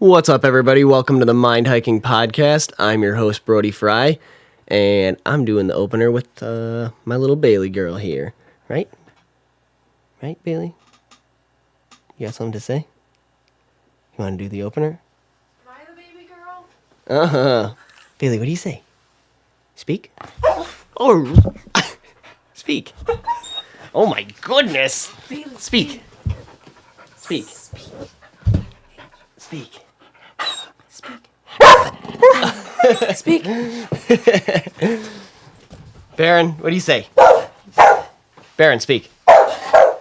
What's up, everybody? Welcome to the Mind Hiking Podcast. I'm your host, Brody Frye, and I'm doing the opener with my little Bailey girl here. Right? Right, Bailey? You got something to say? You want to do the opener? Am I the baby girl? Uh-huh. Bailey, what do you say? Speak? Oh! Speak! Oh my goodness! Bailey, Speak! Speak! Speak! Speak. Baron, what do you say? Baron, speak. Come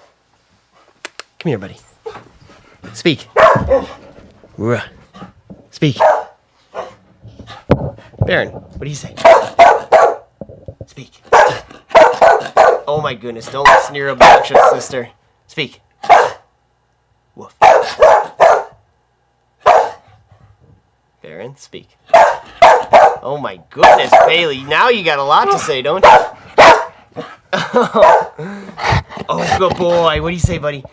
here, buddy. Speak. Ruh. Speak. Baron, what do you say? Speak. Oh my goodness, don't listen to your obnoxious sister. Speak. Woof. Baron, speak. Oh my goodness, Bailey, now you got a lot to say, don't you? Oh, good boy. What do you say, buddy?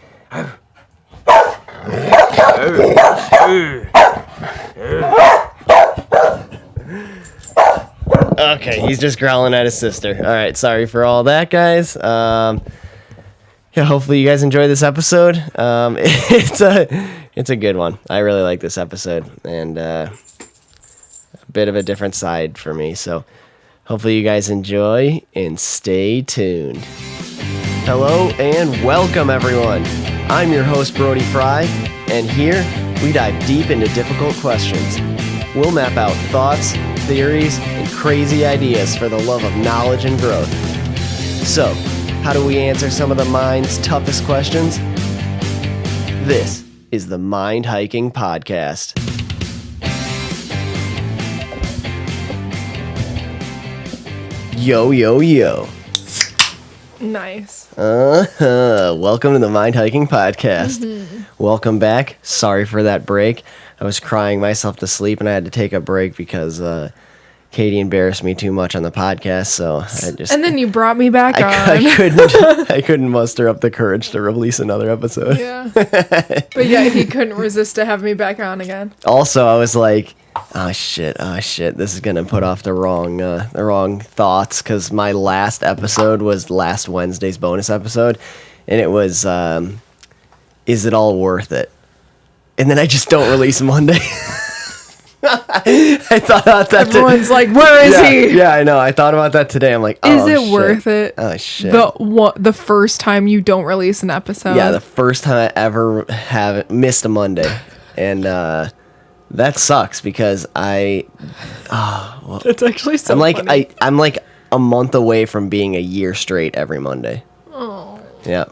Okay, he's just growling at his sister. All right, sorry for all that, guys. Yeah, hopefully you guys enjoy this episode. It's a good one. I really like this episode, and a bit of a different side for me. So hopefully you guys enjoy and stay tuned. Hello and welcome, everyone. I'm your host, Brody Frye, and here we dive deep into difficult questions. We'll map out thoughts, theories, and crazy ideas for the love of knowledge and growth. So, how do we answer some of the mind's toughest questions? This is the Mind Hiking Podcast. Yo, yo, yo. Nice. Welcome to the Mind Hiking Podcast. Welcome back. Sorry for that break. I was crying myself to sleep and I had to take a break because Catie embarrassed me too much on the podcast, so I just... And then you brought me back on. I couldn't muster up the courage to release another episode. Yeah. But yeah, he couldn't resist to have me back on again. Also, I was like, oh shit, this is gonna put off the wrong thoughts, because my last episode was last Wednesday's bonus episode, and it was, is it all worth it? And then I just don't release Monday. I thought about that. Everyone's like, where is he? Yeah, I know. I thought about that today. I'm like, oh, is it worth it? Oh, shit. The first time you don't release an episode? Yeah, the first time I ever have missed a Monday. And that sucks because That's actually so funny. I'm like a month away from being a year straight every Monday. Oh. Yeah.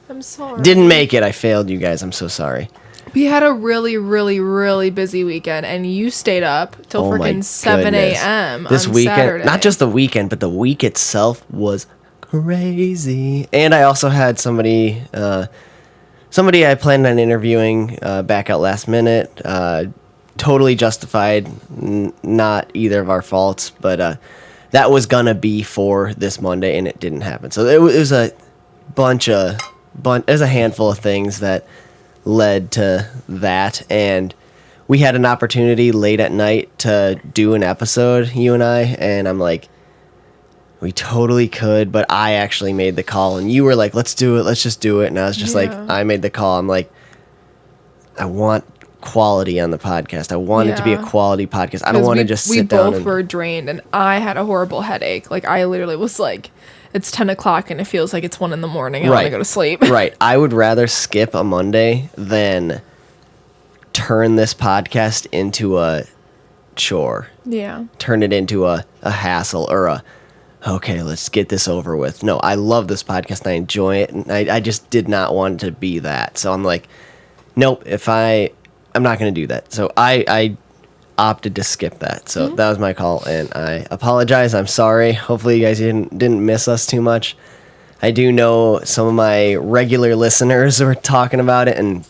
I'm sorry. Didn't make it. I failed you guys. I'm so sorry. We had a really, really, really busy weekend, and you stayed up till freaking 7 a.m. This on weekend, Saturday. not just the weekend, but the week itself was crazy. And I also had somebody I planned on interviewing back out last minute. Totally justified, not either of our faults, but that was gonna be for this Monday, and it didn't happen. So it was a there's a handful of things that led to that, and we had an opportunity late at night to do an episode, you and I, and I'm like, we totally could, but I actually made the call, and you were like, let's do it, let's just do it, and I was just like, I made the call. I'm like, I want quality on the podcast. I want it to be a quality podcast. I don't want to just sit down. We both were drained, and I had a horrible headache. Like, I literally was like, it's 10 o'clock and it feels like it's 1 a.m. I want to go to sleep. Right. I would rather skip a Monday than turn this podcast into a chore. Yeah. Turn it into a hassle or okay, let's get this over with. No, I love this podcast and I enjoy it, and I just did not want it to be that. So I'm like, nope, I'm not going to do that. So I opted to skip that. So that was my call, and I apologize. I'm sorry. Hopefully you guys didn't miss us too much. I do know some of my regular listeners were talking about it, and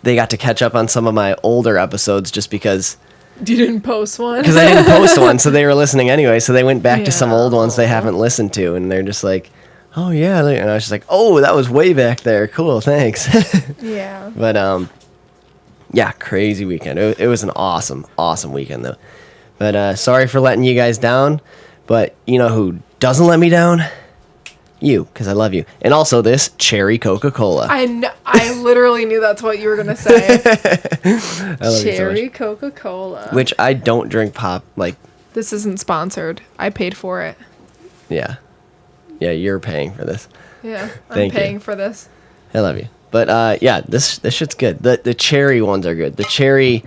they got to catch up on some of my older episodes just because you didn't post one. Because I didn't post one, so they were listening anyway. So they went back to some old ones they haven't listened to, and they're just like, oh yeah, and I was just like, oh, that was way back there. Cool, thanks. Yeah. But Yeah, crazy weekend. It was an awesome weekend though. But sorry for letting you guys down. But you know who doesn't let me down? You, because I love you. And also this cherry Coca-Cola. I literally knew that's what you were gonna say. I love Cherry you so Coca-Cola. which I don't drink pop. Like, This isn't sponsored. I paid for it. yeah, you're paying for this. Yeah, I'm Thank you. paying for this. I love you. But yeah, this shit's good. The cherry ones are good. The cherry,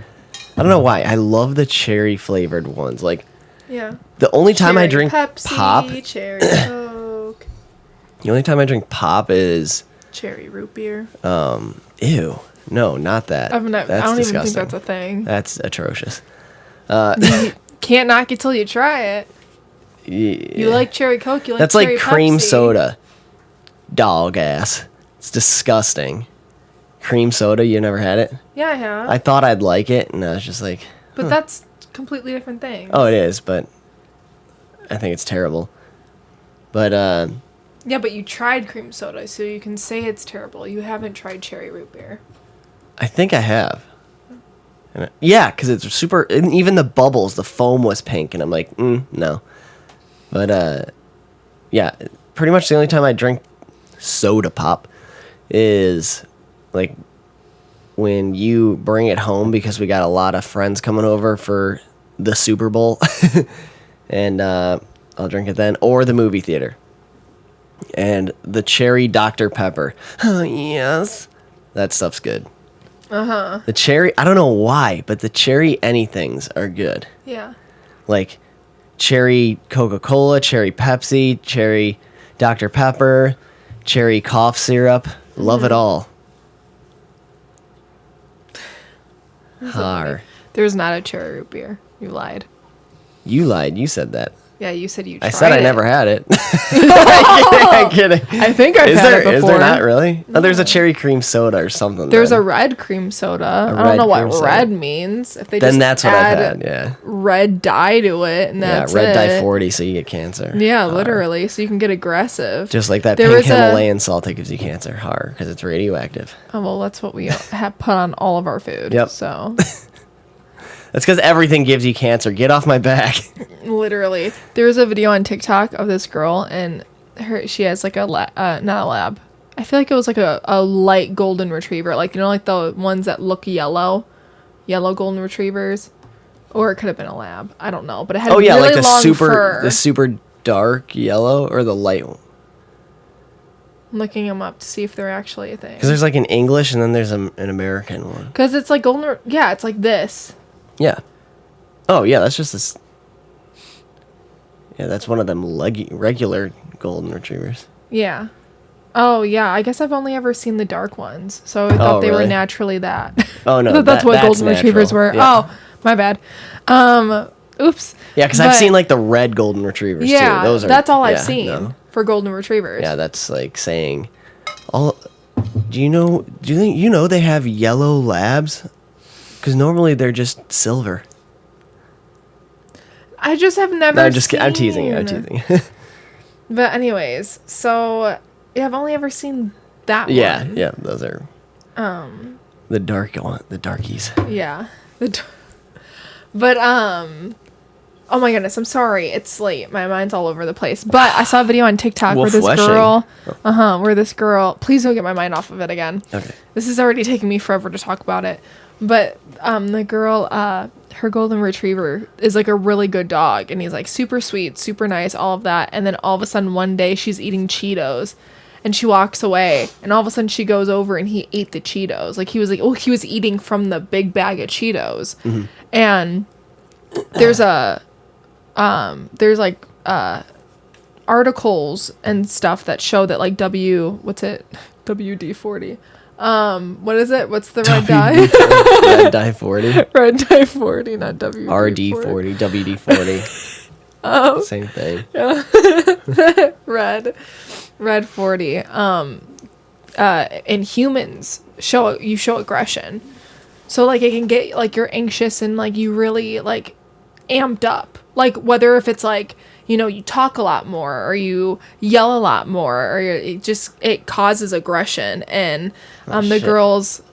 I don't know why. I love the cherry flavored ones. Like, Yeah. the only time I Cherry drink Pepsi, pop, cherry Coke, the only time I drink pop is cherry root beer. ew. No, not that. I That's don't disgusting. even think that's a thing. That's atrocious. You can't knock it till you try it. You like cherry Coke, you like That's cherry like cream Pepsi. soda. Dog ass. It's disgusting. Cream soda, you never had it? Yeah, I have. I thought I'd like it, and I was just like, But that's completely different thing. oh, it is, but I think it's terrible. But, Yeah, but you tried cream soda, so you can say it's terrible. You haven't tried cherry root beer. I think I have. Yeah, because it's super, and even the bubbles, the foam was pink, and I'm like, no. But, yeah, pretty much the only time I drink soda pop is, like, when you bring it home because we got a lot of friends coming over for the Super Bowl. And I'll drink it then. Or the movie theater. And the cherry Dr. Pepper. Oh, yes. That stuff's good. Uh-huh. The cherry, I don't know why, but the cherry anythings are good. Yeah. Like cherry Coca-Cola, cherry Pepsi, cherry Dr. Pepper, cherry cough syrup. Love it all. Har. There's not a cherry root beer. You lied. You lied. You said that. Yeah, you said you tried I said I it. never had it. I'm kidding. I think I've Is had there? it before. Is there not really? Oh, there's a cherry cream soda or something. There's then. a red cream soda. I red don't know what cream soda. red means. If they Then just that's what I've add had. Yeah. red dye to it, and that's yeah. Red it. dye 40, so you get cancer. Yeah, Har. literally. So you can get aggressive. Just like that There pink was a- Himalayan salt that gives you cancer. Har, because it's radioactive. Oh well, that's what we have put on all of our food. Yep. So That's because everything gives you cancer. Get off my back. literally, there was a video on TikTok of this girl, and she has like not a lab. I feel like it was like a light golden retriever, like like the ones that look yellow golden retrievers, or it could have been a lab. I don't know, but it had Oh yeah, really like the long fur. super dark yellow or the light one. I'm looking them up to see if they're actually a thing. Because there's like an English and then there's an American one. Because it's like golden. Yeah, it's like this. Yeah. Oh yeah, that's just this. Yeah, that's one of them regular golden retrievers. Yeah. Oh yeah, I guess I've only ever seen the dark ones, so I thought they were really? naturally that. Oh no, that's what golden retrievers natural. were. Yeah. Oh, my bad. Oops. Yeah, because I've But- seen like the red golden retrievers Yeah, too. Those are. that's all I've yeah, seen no. for golden retrievers. Yeah, that's like saying, all. Do you know? Do you think you know they have yellow labs? Because normally they're just silver. I just have never. No, I'm just kidding. I'm teasing you. I'm teasing. But anyways, so yeah, I've only ever seen that Yeah, one. yeah, those are. The dark one, the darkies. Yeah. But oh my goodness, I'm sorry. It's late. My mind's all over the place. But I saw a video on TikTok where Wolf this Weshing. girl, please don't get my mind off of it again. Okay. This is already taking me forever to talk about it. But the girl, her golden retriever is like a really good dog, and he's like super sweet, super nice, all of that. And then all of a sudden one day she's eating Cheetos, and she walks away, and all of a sudden she goes over and he ate the Cheetos. Like he was eating from the big bag of Cheetos. Mm-hmm. And there's articles and stuff that show that like WD-40. What is it? What's the red dye? Red dye 40. Red dye 40, not WD-40. RD40, WD40. Same thing. Red 40. In humans show aggression. So like it can get like you're anxious and like you really like amped up. Like whether if it's like, you talk a lot more or you yell a lot more or it causes aggression. And the shit. girls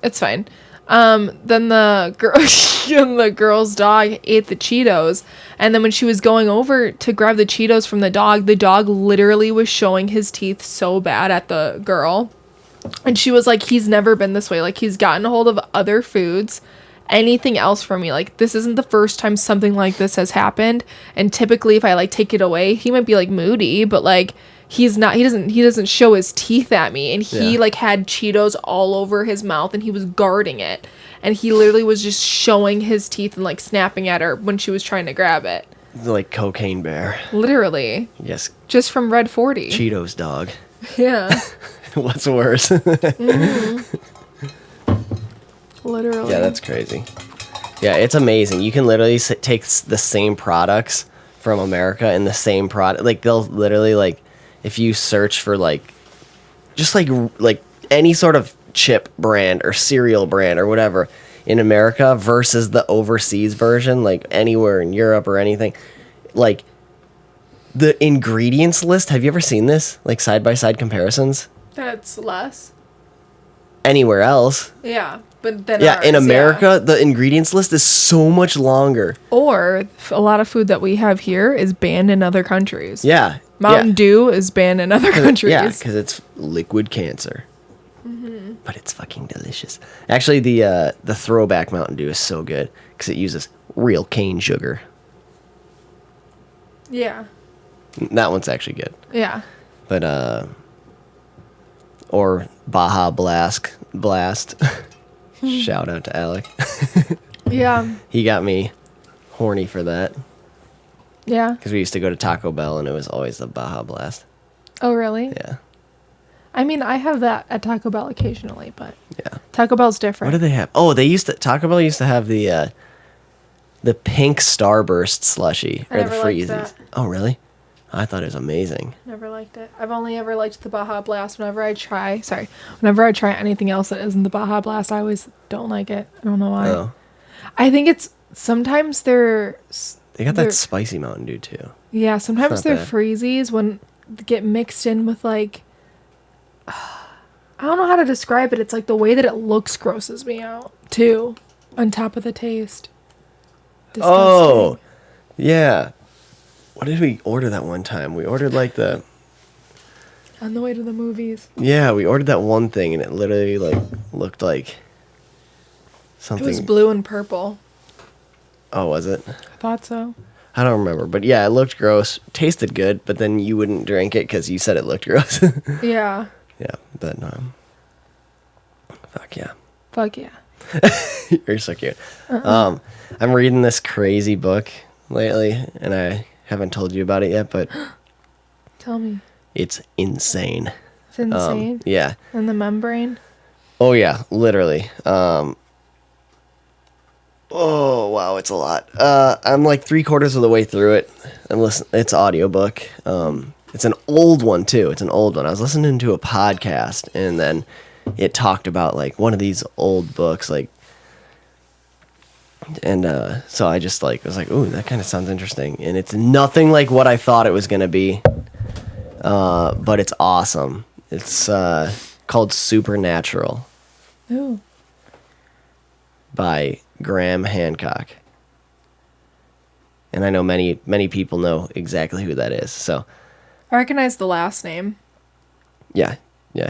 It's fine. Then the girl, the girl's dog ate the Cheetos, and then when she was going over to grab the Cheetos from the dog literally was showing his teeth so bad at the girl, and she was like, "He's never been this way. Like, he's gotten a hold of other foods, anything else from me. Like, this isn't the first time something like this has happened. And typically, if I like take it away, he might be like moody, but like." He doesn't show his teeth at me, and he like had Cheetos all over his mouth and he was guarding it, and he literally was just showing his teeth and like snapping at her when she was trying to grab it. Like Cocaine Bear. Literally. Yes. Just from Red 40. Cheetos dog. Yeah. What's worse? Literally. Yeah, that's crazy. Yeah, it's amazing. You can literally take the same products from America and the same product. Like, they'll literally, like, if you search for, like, just, like any sort of chip brand or cereal brand or whatever in America versus the overseas version, like, anywhere in Europe or anything, like, the ingredients list, have you ever seen this? Like, side-by-side comparisons? That's less. Anywhere else. Yeah, but then yeah, in America, the ingredients list is so much longer. Or a lot of food that we have here is banned in other countries. Yeah. Mountain Dew is banned in other countries. Yeah, because it's liquid cancer. Mm-hmm. But it's fucking delicious. Actually, the throwback Mountain Dew is so good because it uses real cane sugar. Yeah. That one's actually good. Yeah. But or Baja Blast. Shout out to Alec. Yeah. He got me horny for that. Yeah. Because we used to go to Taco Bell and it was always the Baja Blast. Oh, really? Yeah. I mean, I have that at Taco Bell occasionally, but yeah, Taco Bell's different. What do they have? Oh, Taco Bell used to have the pink Starburst slushie or the freezies. Oh, really? I thought it was amazing. Never liked it. I've only ever liked the Baja Blast. Whenever I try anything else that isn't the Baja Blast, I always don't like it. I don't know why. Oh. I think it's sometimes they got that spicy Mountain Dew too. Yeah, sometimes their bad. freezies when they get mixed in with like I don't know how to describe it. It's like the way that it looks grosses me out too. On top of the taste. Disgusting. Oh, yeah. What did we order that one time? We ordered like on the way to the movies. Yeah, we ordered that one thing and it literally like looked like something. It was blue and purple. Oh, was it? I thought so. I don't remember, but yeah, it looked gross. Tasted good, but then you wouldn't drink it because you said it looked gross. Yeah. Yeah, but fuck yeah. Fuck yeah. You're so cute. I'm reading this crazy book lately, and I haven't told you about it yet, but tell me. It's insane. It's insane. Yeah. And the membrane. Oh yeah, literally. Oh wow, it's a lot. I'm like 3/4 of the way through it. It's an audiobook. It's an old one too. It's an old one. I was listening to a podcast and then it talked about like one of these old books, like, and so I just like was like, ooh, that kind of sounds interesting. And it's nothing like what I thought it was gonna be, but it's awesome. It's called Supernatural. Ooh. By Graham Hancock. And I know many people know exactly who that is. So I recognize the last name. Yeah.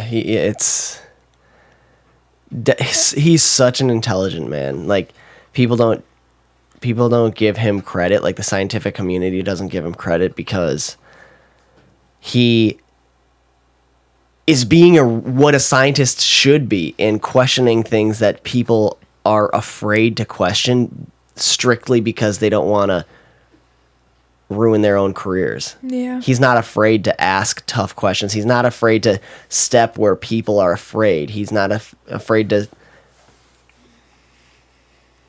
He's such an intelligent man. Like people don't give him credit, like the scientific community doesn't give him credit because he is being what a scientist should be in questioning things that people are afraid to question strictly because they don't want to ruin their own careers. Yeah. He's not afraid to ask tough questions. He's not afraid to step where people are afraid. He's not afraid to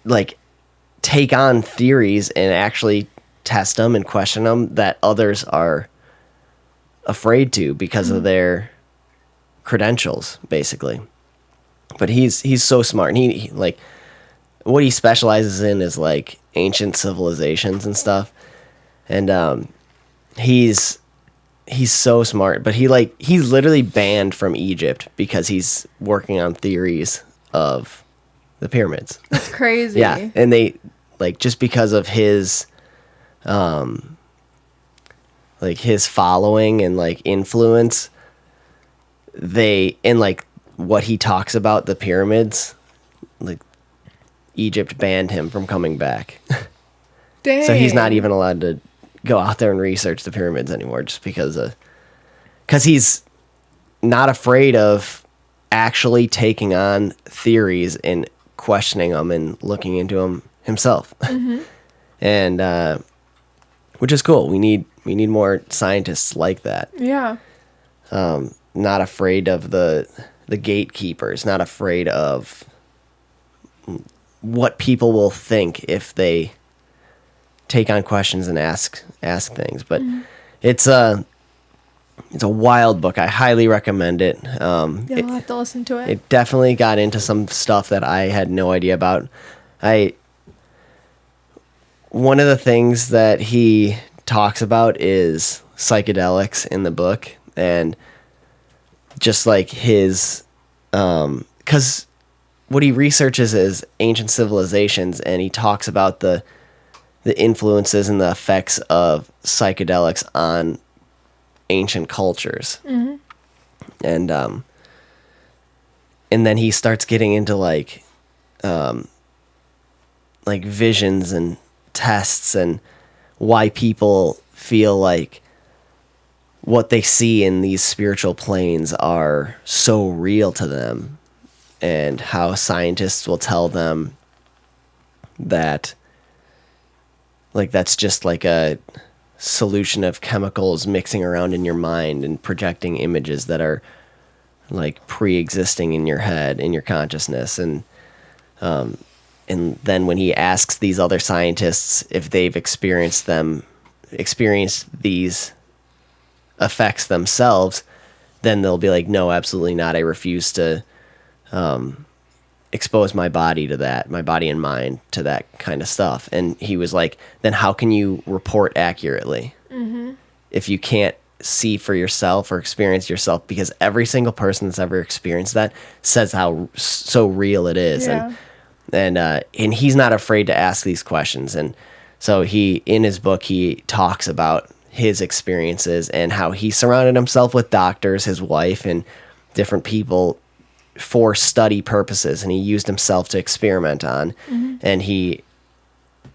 like take on theories and actually test them and question them that others are afraid to because of their credentials, basically. But he's so smart, and he like what he specializes in is like ancient civilizations and stuff, and he's so smart. But he's literally banned from Egypt because he's working on theories of the pyramids. That's crazy. Yeah, and they like just because of his like his following and like influence, they and like what he talks about the pyramids, like Egypt banned him from coming back. Dang. So he's not even allowed to go out there and research the pyramids anymore, just because he's not afraid of actually taking on theories and questioning them and looking into them himself. And which is cool. We need more scientists like that. Yeah. Not afraid of the gatekeepers, not afraid of what people will think if they take on questions and ask things. But it's a wild book. I highly recommend it. Yeah, I'll have to listen to it. It definitely got into some stuff that I had no idea about. One of the things that he talks about is psychedelics in the book, and just like his, because what he researches is ancient civilizations, and he talks about the influences and the effects of psychedelics on ancient cultures. And then he starts getting into like visions and tests and why people feel like what they see in these spiritual planes are so real to them, and how scientists will tell them that like that's just like a solution of chemicals mixing around in your mind and projecting images that are like pre-existing in your head, in your consciousness. And then when he asks these other scientists if they've experienced these effects themselves, then they'll be like, no, absolutely not. I refuse to expose my body to that, my body and mind to that kind of stuff. And he was like, then how can you report accurately if you can't see for yourself or experience yourself? Because every single person that's ever experienced that says how so real it is. Yeah. And he's not afraid to ask these questions. And so in his book, he talks about his experiences and how he surrounded himself with doctors, his wife, and different people for study purposes. And he used himself to experiment on. And he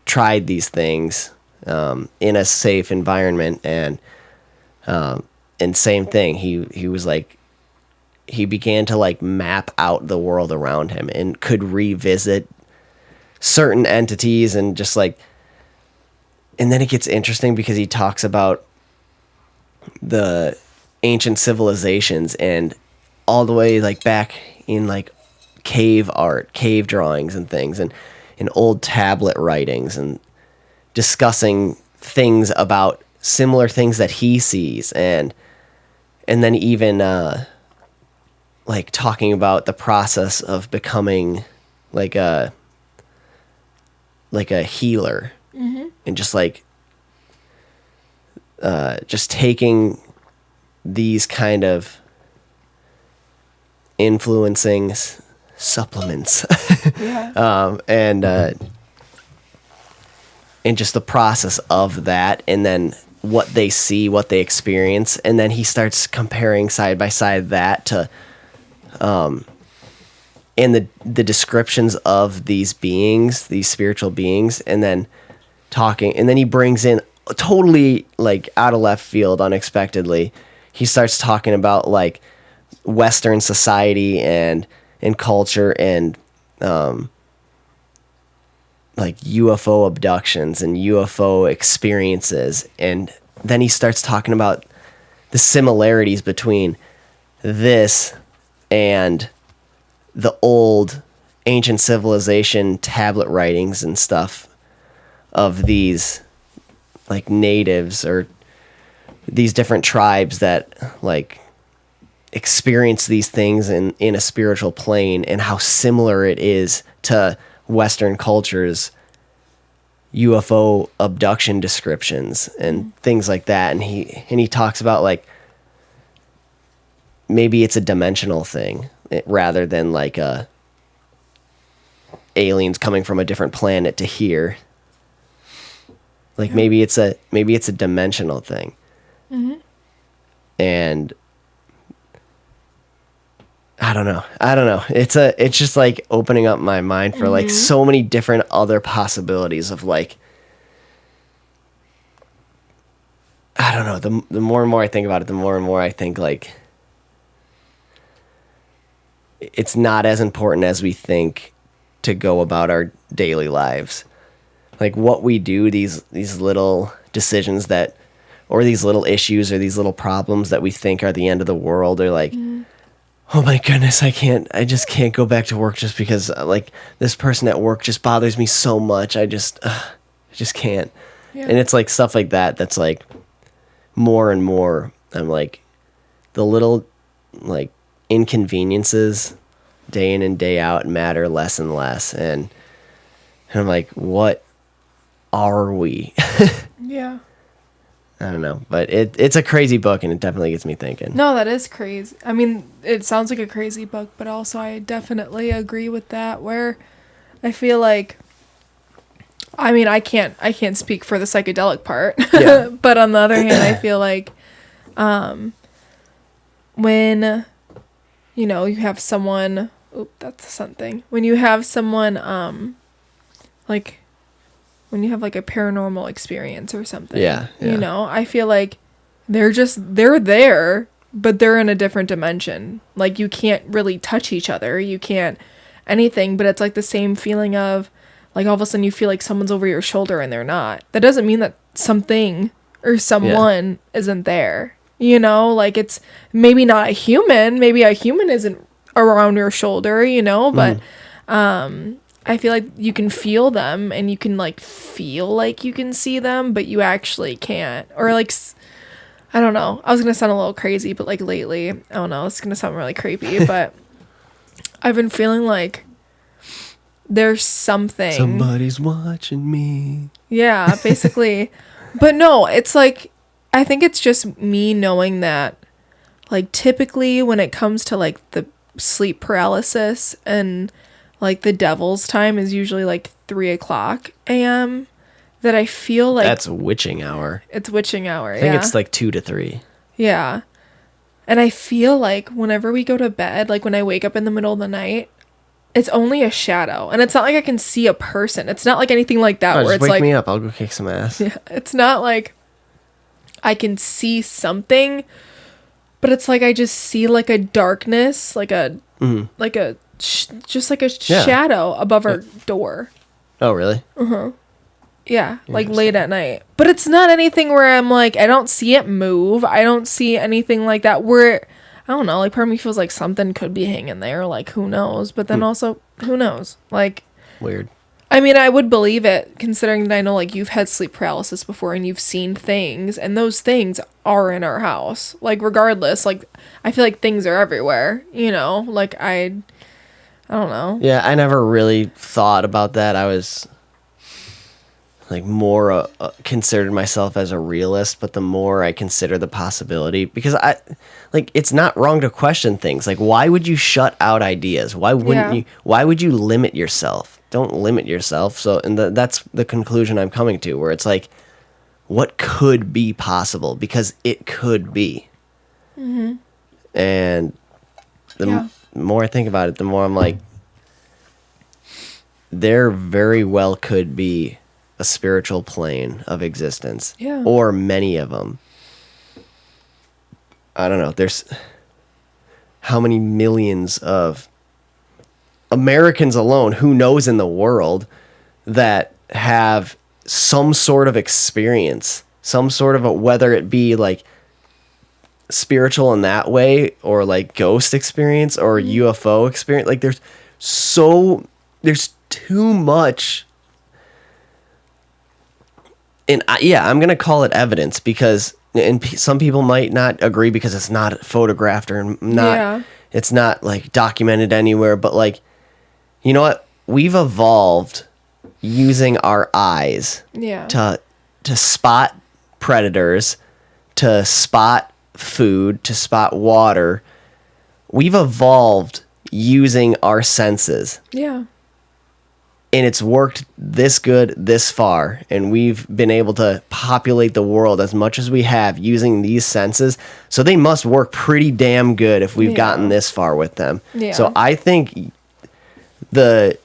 tried these things in a safe environment. And same thing, he was like, he began to like map out the world around him and could revisit certain entities and just like, and then it gets interesting because he talks about the ancient civilizations and all the way like back in like cave art, cave drawings and things, and in old tablet writings, and discussing things about similar things that he sees, and then even like talking about the process of becoming like a healer, and just like just taking these kind of influencing supplements and just the process of that, and then what they see, what they experience, and then he starts comparing side by side that to and the descriptions of these beings, these spiritual beings, and then talking, and then he brings in totally like out of left field, unexpectedly, he starts talking about like Western society and culture and like UFO abductions and UFO experiences. And then he starts talking about the similarities between this and the old ancient civilization tablet writings and stuff of these like natives or these different tribes that like experience these things in a spiritual plane, and how similar it is to Western culture's UFO abduction descriptions and things like that. And he talks about like maybe it's a dimensional thing rather than like a aliens coming from a different planet to here. Like maybe it's a dimensional thing. Mm-hmm. And I don't know. It's just like opening up my mind for like so many different other possibilities of like, I don't know. The more and more I think about it, the more and more I think like it's not as important as we think to go about our daily lives. Like what we do, these little decisions that, or these little issues or these little problems that we think are the end of the world, or like, oh my goodness, I just can't go back to work just because like this person at work just bothers me so much. I just can't. Yeah. And it's like stuff like that. That's like more and more. I'm like the little like inconveniences day in and day out matter less and less. And I'm like, what are we? Yeah. I don't know, but it's a crazy book, and it definitely gets me thinking. No, that is crazy. I mean, it sounds like a crazy book, but also I definitely agree with that, where I feel like, I mean, I can't speak for the psychedelic part, Yeah. but on the other hand, I feel like when, you know, you have someone, when you have someone, like, when you have like a paranormal experience or something, you know, I feel like they're there, but they're in a different dimension. Like you can't really touch each other. You can't anything, but it's like the same feeling of like all of a sudden you feel like someone's over your shoulder and they're not. That doesn't mean that something or someone isn't there. You know, like it's maybe not a human. Maybe a human isn't around your shoulder, you know, but I feel like you can feel them and you can like feel like you can see them, but you actually can't. Or like, I don't know. I was going to sound a little crazy, but like lately, I don't know. It's going to sound really creepy, but I've been feeling like there's something. Somebody's watching me. Yeah, basically. But no, it's like, I think it's just me knowing that like typically when it comes to like the sleep paralysis and like the devil's time is usually like 3:00 a.m. that I feel like that's witching hour. It's witching hour. I think it's like 2 to 3. Yeah. And I feel like whenever we go to bed, like when I wake up in the middle of the night, it's only a shadow. And it's not like I can see a person. It's not like anything like that where just it's wake like me up. I'll go kick some ass. Yeah. It's not like I can see something, but it's like I just see like a darkness, like a just like a shadow above our door. Oh, really? Yeah, like late at night. But it's not anything where I'm like, I don't see it move. I don't see anything like that where, I don't know, like part of me feels like something could be hanging there. Like, who knows? But then also, who knows? Like, weird. I mean, I would believe it considering that I know like you've had sleep paralysis before and you've seen things and those things are in our house. Like, regardless, like, I feel like things are everywhere, you know? Like, I don't know. Yeah, I never really thought about that. I was like more considered myself as a realist, but the more I consider the possibility, because I like it's not wrong to question things. Like, why would you shut out ideas? Why wouldn't you? Why would you limit yourself? Don't limit yourself. So, and that's the conclusion I'm coming to, where it's like, what could be possible? Because it could be. And the more I think about it, the more I'm like, there very well could be a spiritual plane of existence. Yeah. Or many of them. I don't know. There's how many millions of Americans alone, who knows in the world, that have some sort of experience, some sort of whether it be like spiritual in that way or like ghost experience or UFO experience. Like there's too much. And I'm going to call it evidence because some people might not agree because it's not photographed or it's not like documented anywhere, but like, you know what? We've evolved using our eyes to spot predators, to spot food, to spot water. We've evolved using our senses. Yeah. and it's worked this good this far, and we've been able to populate the world as much as we have using these senses, so they must work pretty damn good if we've gotten this far with them. So I think the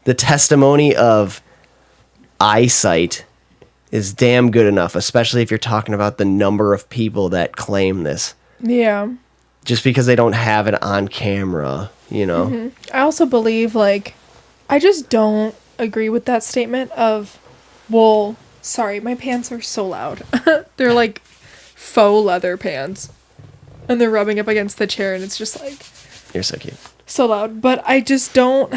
testimony of eyesight is damn good enough, especially if you're talking about the number of people that claim this. Yeah. Just because they don't have it on camera, you know? Mm-hmm. I also believe, like, I just don't agree with that statement of, well, sorry, my pants are so loud. They're like faux leather pants. And they're rubbing up against the chair, and it's just like... You're so cute. So loud. But I just don't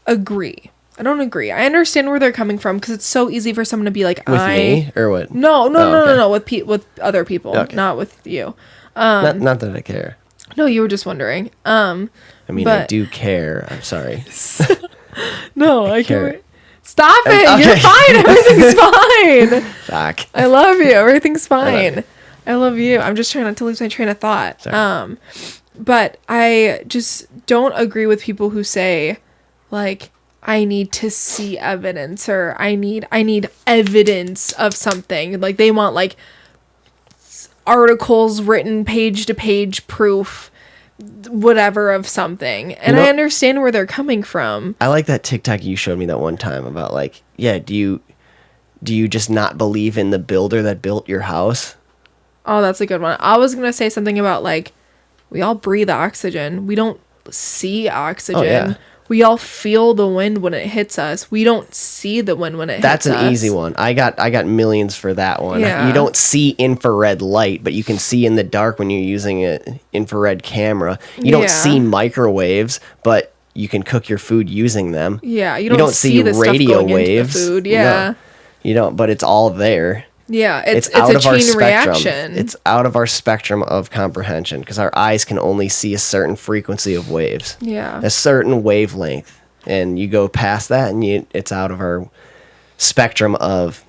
agree. I don't agree. I understand where they're coming from, because it's so easy for someone to be like, With me? Or what? No, with other people, not with you. Not that I care. No, you were just wondering. I mean, I do care. I'm sorry. No, I care. can't. Stop it. Okay. You're fine. Everything's fine. Fuck. I love you. Everything's fine. I love you. I'm just trying not to lose my train of thought. Sorry. But I just don't agree with people who say, like, I need to see evidence, or I need evidence of something. Like, they want, like, articles written page to page proof, whatever, of something. And I understand where they're coming from. I like that TikTok you showed me that one time about, like, yeah, do you just not believe in the builder that built your house? Oh, that's a good one. I was going to say something about, like, we all breathe oxygen. We don't see oxygen. Oh, yeah. We all feel the wind when it hits us. We don't see the wind when it hits us. That's an easy one. I got millions for that one. Yeah. You don't see infrared light, but you can see in the dark when you're using an infrared camera. You don't see microwaves, but you can cook your food using them. Yeah, you don't see the radio stuff going waves. into the food. Yeah. No, you don't, but it's all there. Yeah, it's out a of our chain spectrum. reaction. It's out of our spectrum of comprehension, because our eyes can only see a certain frequency of waves. Yeah. A certain wavelength. And you go past that, and it's out of our spectrum of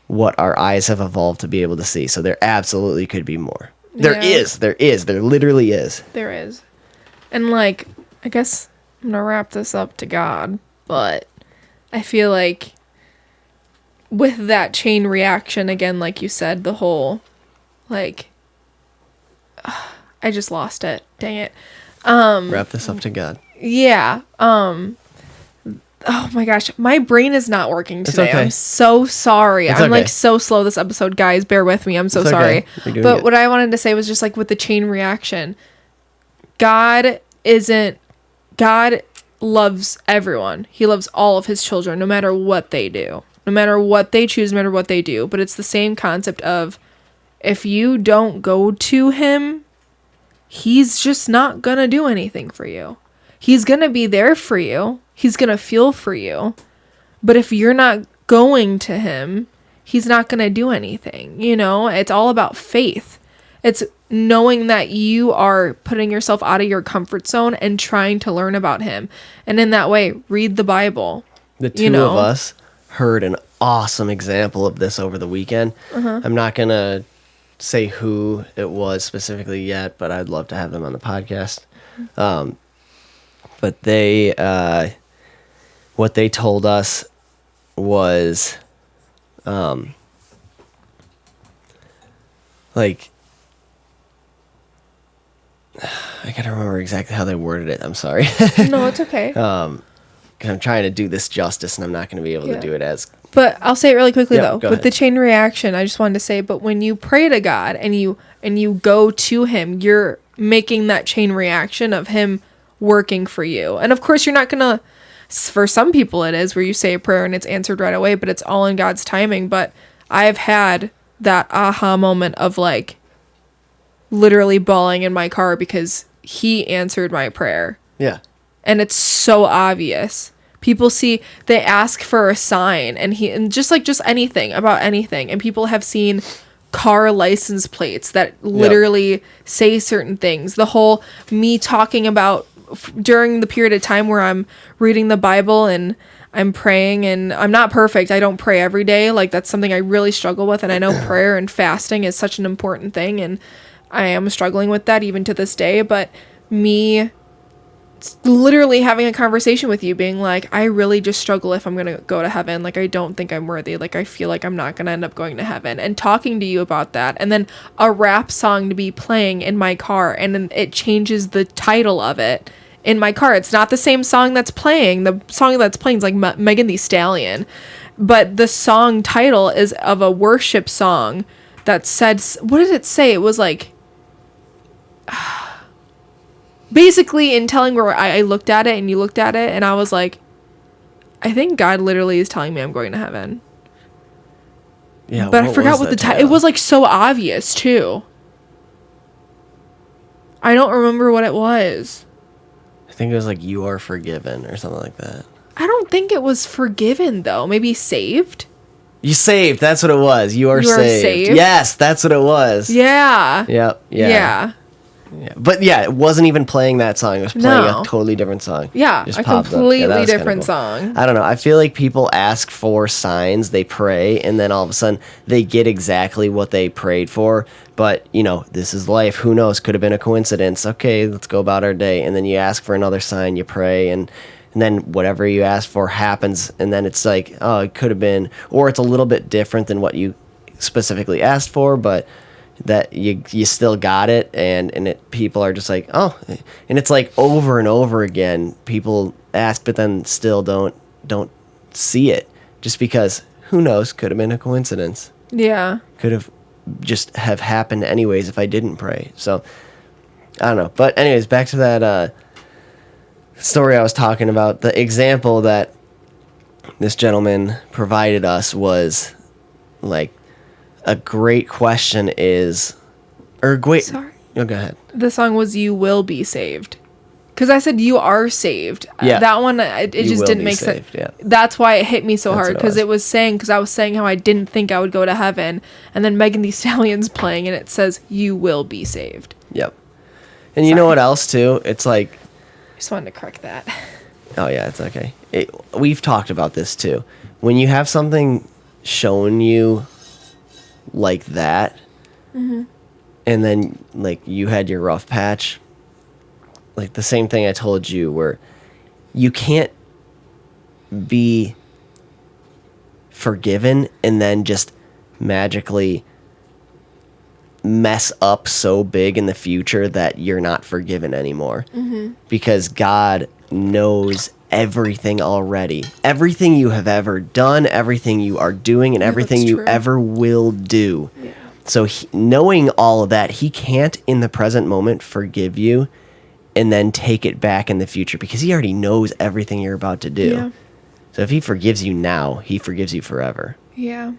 what our eyes have evolved to be able to see. So there absolutely could be more. There literally is. There is. And, like, I guess I'm going to wrap this up to God, but I feel like with that chain reaction, again, like you said, the whole, like, I just lost it. Dang it. Wrap this up to God. Yeah. Oh my gosh, my brain is not working today. Okay. I'm so sorry. I'm okay. like so slow this episode, guys. Bear with me. I'm so sorry. You're doing But good. what I wanted to say was just like with the chain reaction, God loves everyone. He loves all of his children, no matter what they do, no matter what they choose, no matter what they do. But it's the same concept of, if you don't go to him, he's just not gonna do anything for you. He's gonna be there for you. He's going to feel for you. But if you're not going to him, he's not going to do anything. You know, it's all about faith. It's knowing that you are putting yourself out of your comfort zone and trying to learn about him. And in that way, read the Bible. The two of us heard an awesome example of this over the weekend. I'm not going to say who it was specifically yet, but I'd love to have them on the podcast. But they... what they told us was, like, I gotta remember exactly how they worded it. I'm sorry. No, it's okay. 'Cause I'm trying to do this justice, and I'm not going to be able to do it as... But I'll say it really quickly, though. Go With ahead. the chain reaction, I just wanted to say, but when you pray to God and you go to him, you're making that chain reaction of him working for you. And of course, you're not going to... For some people it is, where you say a prayer and it's answered right away, but it's all in God's timing. But I've had that aha moment of, like, literally bawling in my car because he answered my prayer. Yeah. And it's so obvious. People they ask for a sign, and just anything about anything. And people have seen car license plates that literally say certain things. The whole me talking about during the period of time where I'm reading the Bible and I'm praying, and I'm not perfect. I don't pray every day. Like, that's something I really struggle with. And I know prayer and fasting is such an important thing. And I am struggling with that even to this day. But me literally having a conversation with you being like, I really just struggle if I'm going to go to heaven. Like, I don't think I'm worthy. Like, I feel like I'm not going to end up going to heaven, and talking to you about that. And then a rap song to be playing in my car, and then it changes the title of it in my car. It's not the same song that's playing. The song that's playing is like Megan Thee Stallion, but the song title is of a worship song that said, what did it say? It was like, basically in telling where I looked at it and you looked at it, and I was like, I think God literally is telling me I'm going to heaven. Yeah, but I forgot what the title. It was like so obvious too. I don't remember what it was. I think it was like You Are Forgiven or something like that. I don't think it was Forgiven though. Maybe Saved. You saved. That's what it was. You are saved. Yes, that's what it was. Yeah. Yep. Yeah. But yeah, it wasn't even playing that song. It was playing a totally different song. Yeah, Just a popped completely up. Yeah, different cool. song. I don't know. I feel like people ask for signs, they pray, and then all of a sudden they get exactly what they prayed for. But, you know, this is life. Who knows? Could have been a coincidence. Okay, let's go about our day. And then you ask for another sign, you pray, and then whatever you ask for happens. And then it's like, oh, it could have been, or it's a little bit different than what you specifically asked for, but that you still got it, and people are just like, oh, and it's like over and over again people ask but then still don't see it, just because who knows, could have been a coincidence. Yeah, could have just have happened anyways if I didn't pray. So I don't know, but anyways, back to that story I was talking about. The example that this gentleman provided us was like, a great question is, Sorry. Oh, go ahead. The song was "You Will Be Saved," because I said "You Are Saved." Yeah. That one, it just didn't make sense. Yeah. That's why it hit me so hard, because it because I was saying how I didn't think I would go to heaven, and then Megan Thee Stallion's playing, and it says "You will be saved." Yep. And you know what else too? It's like, I just wanted to correct that. Oh yeah, it's okay. We've talked about this too. When you have something shown you like that, mm-hmm. and then like you had your rough patch, like the same thing I told you, where you can't be forgiven and then just magically mess up so big in the future that you're not forgiven anymore. Mm-hmm. Because God knows everything already. Everything you have ever done, everything you are doing, and everything you ever will do. Yeah. So knowing all of that, he can't in the present moment forgive you and then take it back in the future, because he already knows everything you're about to do. Yeah. So if he forgives you now, he forgives you forever. Yeah.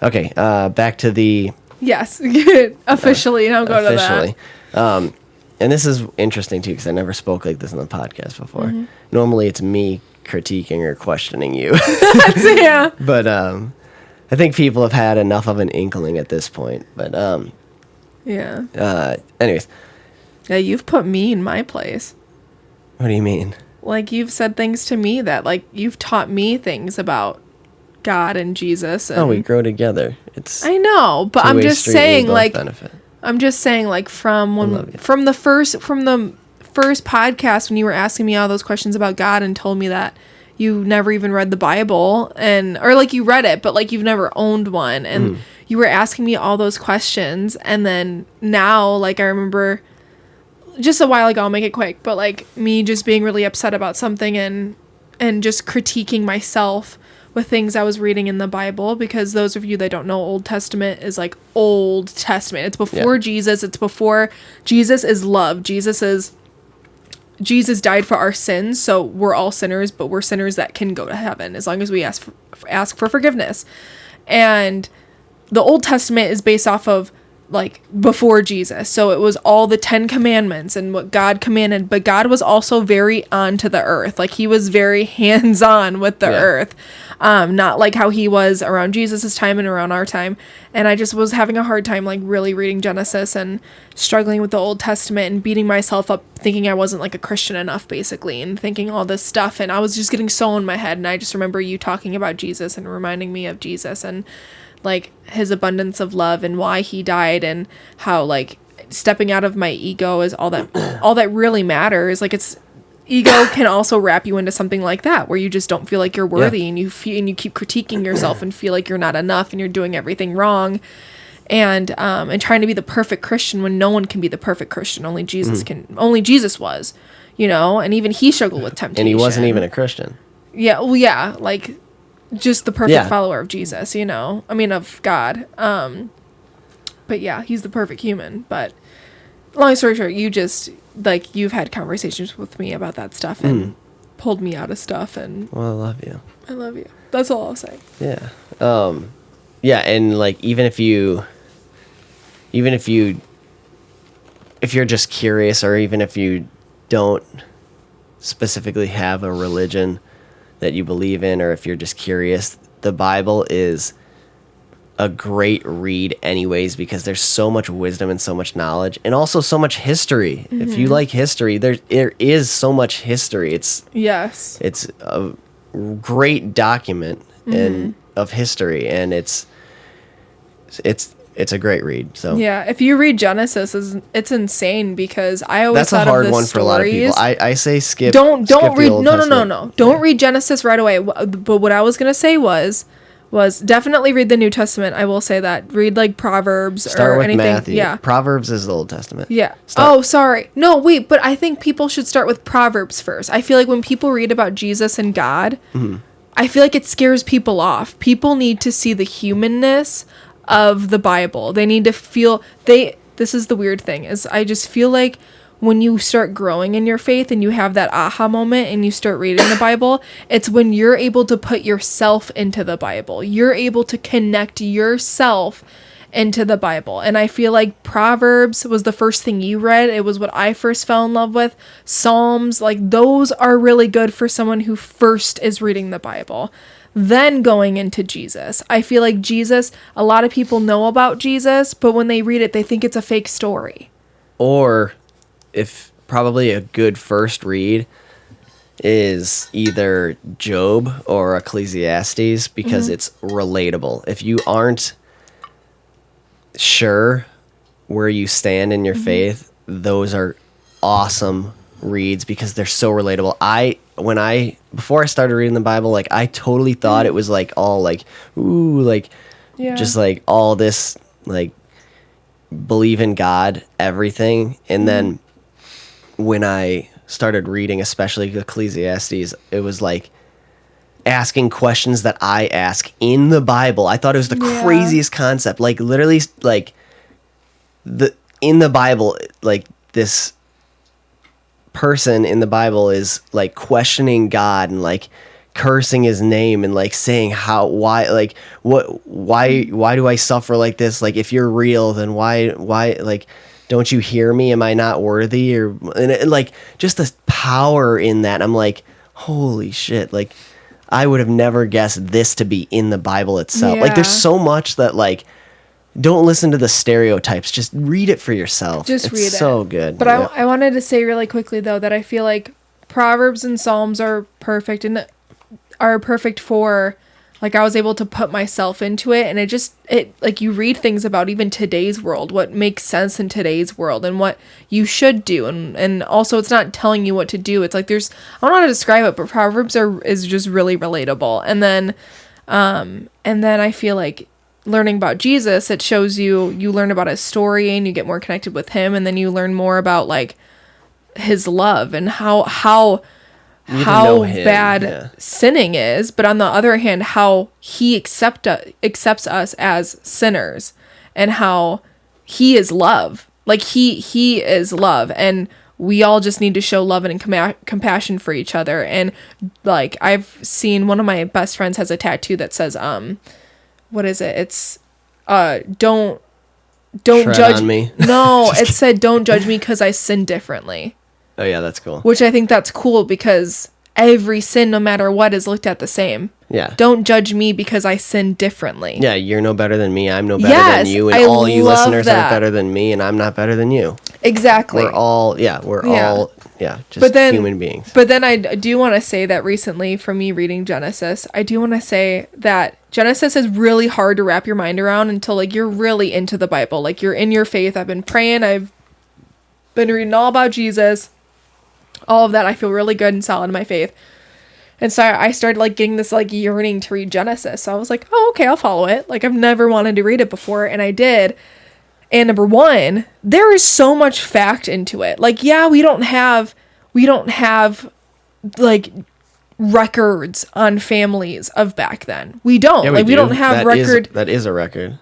Okay, back to the... Yes, good. Officially, now go to that. And this is interesting too, because I never spoke like this on the podcast before. Mm-hmm. Normally it's me critiquing or questioning you. Yeah. But I think people have had enough of an inkling at this point. But yeah. Anyways. Yeah, you've put me in my place. What do you mean? Like, you've said things to me that, like, you've taught me things about God and Jesus. And we grow together. It's I know, but I'm just saying, like, benefit. I'm just saying, like, from the first podcast when you were asking me all those questions about God and told me that you never even read the Bible, or like you read it, but like you've never owned one, and you were asking me all those questions, and then now, like, I remember just a while ago, I'll make it quick, but like me just being really upset about something and just critiquing myself with things I was reading in the Bible, because those of you that don't know, Old Testament is like Old Testament. It's before Jesus. It's before Jesus is love. Jesus died for our sins, so we're all sinners, but we're sinners that can go to heaven as long as we ask for forgiveness. And the Old Testament is based off of like before Jesus. So it was all the 10 commandments and what God commanded, but God was also very onto the earth. Like, he was very hands-on with the earth. Not like how he was around Jesus's time and around our time. And I just was having a hard time, like, really reading Genesis and struggling with the Old Testament and beating myself up thinking I wasn't like a Christian enough, basically, and thinking all this stuff. And I was just getting so in my head. And I just remember you talking about Jesus and reminding me of Jesus and like his abundance of love and why he died, and how like stepping out of my ego is all that really matters. Like, it's ego can also wrap you into something like that, where you just don't feel like you're worthy, and you keep critiquing yourself and feel like you're not enough and you're doing everything wrong, and trying to be the perfect Christian when no one can be the perfect Christian. Only Jesus can. Only Jesus was, and even he struggled with temptation. And he wasn't even a Christian. Yeah, well, yeah, like just the perfect follower of Jesus, I mean, of God. But yeah, he's the perfect human. But long story short, you've had conversations with me about that stuff and pulled me out of stuff. And well, I love you. I love you. That's all I'll say. Yeah. Yeah, and like if you're just curious, or even if you don't specifically have a religion that you believe in, or if you're just curious, the Bible is a great read anyways, because there's so much wisdom and so much knowledge, and also so much history. If you like history, there is so much history. It's a great document of history, and it's a great read. So yeah, if you read Genesis, it's insane, because I always that's a hard one for a lot of people. I say skip. Don't read. No. Don't Yeah. read Genesis right away. But what I was gonna say was definitely read the New Testament. I will say that. Read like Proverbs Start or with anything. Matthew. Yeah. Proverbs is the Old Testament. Yeah. Start. Oh, sorry. No, wait. But I think people should start with Proverbs first. I feel like when people read about Jesus and God, I feel like it scares people off. People need to see the humanness of the Bible. They need to feel this is the weird thing, is I just feel like when you start growing in your faith and you have that aha moment and you start reading the Bible, it's when you're able to put yourself into the Bible. You're able to connect yourself into the Bible. And I feel like Proverbs was the first thing you read. It was what I first fell in love with. Psalms, like those are really good for someone who first is reading the Bible. Then going into Jesus. I feel like Jesus, a lot of people know about Jesus, but when they read it, they think it's a fake story. Or if probably a good first read is either Job or Ecclesiastes, because it's relatable. If you aren't sure where you stand in your faith, those are awesome reads because they're so relatable. Before I started reading the Bible, like I totally thought it was like all like ooh, like just like all this like believe in God, everything. And then when I started reading, especially Ecclesiastes, it was like asking questions that I ask in the Bible. I thought it was the craziest concept. Like literally, like in the Bible, like this person in the Bible is like questioning God and like cursing his name and like saying why do I suffer like this? Like if you're real, then why like don't you hear me? Am I not worthy? And like just the power in that. I'm like, holy shit. Like I would have never guessed this to be in the Bible itself. Yeah. Like there's so much that like, don't listen to the stereotypes. Just read it for yourself. Read it. It's so good. But I wanted to say really quickly though, that I feel like Proverbs and Psalms are perfect for, like I was able to put myself into it, and it like you read things about even today's world, what makes sense in today's world and what you should do, and also it's not telling you what to do. It's like I don't know how to describe it, but Proverbs is just really relatable. And then I feel like learning about Jesus, it shows you learn about his story and you get more connected with him, and then you learn more about like his love and how bad sinning is, but on the other hand, how he accepts us as sinners, and how he is love. Like he is love, and we all just need to show love and compassion for each other. And like I've seen, one of my best friends has a tattoo that says what is it? It's don't Shred judge on me. No, it said don't judge me because I sin differently. Oh yeah, that's cool. Which I think that's cool, because every sin, no matter what, is looked at the same. Yeah. Don't judge me because I sin differently. Yeah, you're no better than me. I'm no better than you, and all you listeners aren't better than me, and I'm not better than you. Exactly. We're all just human beings. But then I do want to say that recently, from me reading Genesis, I do want to say that Genesis is really hard to wrap your mind around until like you're really into the Bible. Like you're in your faith. I've been praying. I've been reading all about Jesus. All of that. I feel really good and solid in my faith. And so I started like getting this like yearning to read Genesis. So I was like, oh, okay, I'll follow it. Like I've never wanted to read it before. And I did. And number one, there is so much fact into it. Like, yeah, we don't have like records on families of back then. We don't. Yeah, we don't have that is a record.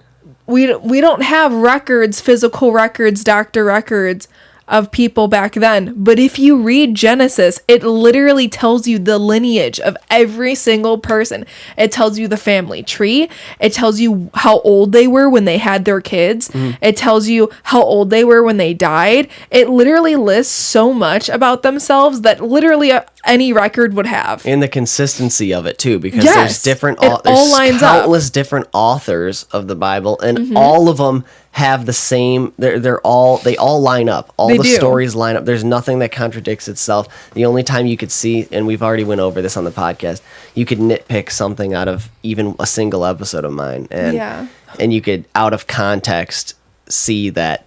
We don't have records, physical records, doctor records of people back then. But if you read Genesis, it literally tells you the lineage of every single person. It tells you the family tree. It tells you how old they were when they had their kids. It tells you how old they were when they died. It literally lists so much about themselves that literally any record would have. And the consistency of it too, because Yes, there's all lines up. countless different authors of the Bible, and all of them have the same. They all line up. All They the do. stories line up. There's nothing that contradicts itself. The only time you could see, and we've already went over this on the podcast, you could nitpick something out of even a single episode of mine, and you could out of context see that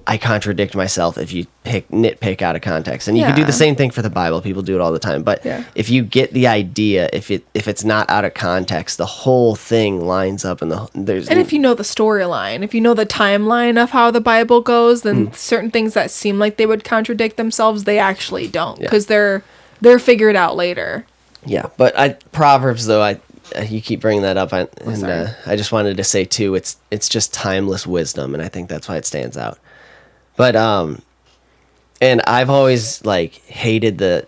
I contradict myself if you nitpick out of context. And you can do Yeah. the same thing for the Bible. People do it all the time. But Yeah. if you get the idea, if it's not out of context, the whole thing lines up, and if you know the storyline, if you know the timeline of how the Bible goes, then certain things that seem like they would contradict themselves, they actually don't, because they're figured out later. Yeah, but Proverbs though, you keep bringing that up, and sorry. I just wanted to say too, it's just timeless wisdom, and I think that's why it stands out. But and I've always like hated the